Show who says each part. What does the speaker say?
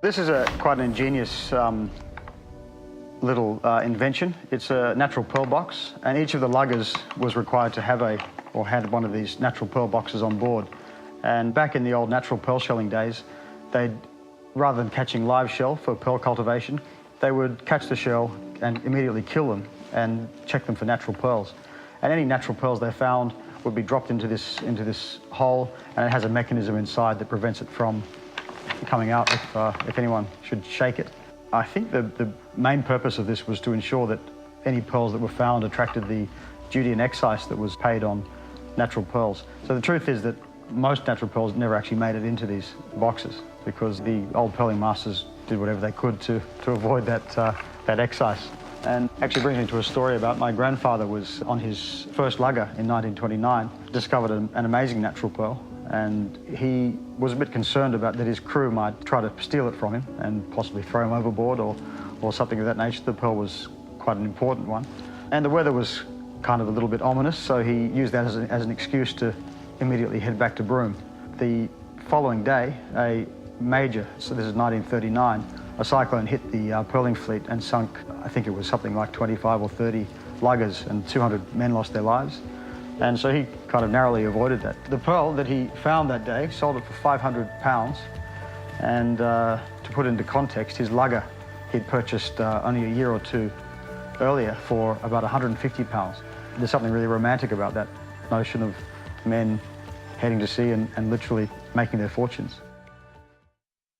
Speaker 1: This is quite an ingenious little invention. It's a natural pearl box, and each of the luggers was required to have had one of these natural pearl boxes on board. And back in the old natural pearl shelling days, rather than catching live shell for pearl cultivation, they would catch the shell and immediately kill them and check them for natural pearls. And any natural pearls they found would be dropped into this hole, and it has a mechanism inside that prevents it from coming out if anyone should shake it. I think the main purpose of this was to ensure that any pearls that were found attracted the duty and excise that was paid on natural pearls. So the truth is that most natural pearls never actually made it into these boxes because the old pearling masters did whatever they could to avoid that excise. And actually brings me to a story about my grandfather was on his first lugger in 1929, discovered an amazing natural pearl, and he was a bit concerned about that his crew might try to steal it from him and possibly throw him overboard or something of that nature. The pearl was quite an important one. And the weather was kind of a little bit ominous, so he used that as an excuse to immediately head back to Broome. The following day, so this is 1939, a cyclone hit the pearling fleet and sunk, I think it was something like 25 or 30 luggers, and 200 men lost their lives. And so he kind of narrowly avoided that. The pearl that he found that day, sold it for £500. And to put into context, his lugger he'd purchased only a year or two earlier for about £150. There's something really romantic about that notion of men heading to sea and literally making their fortunes.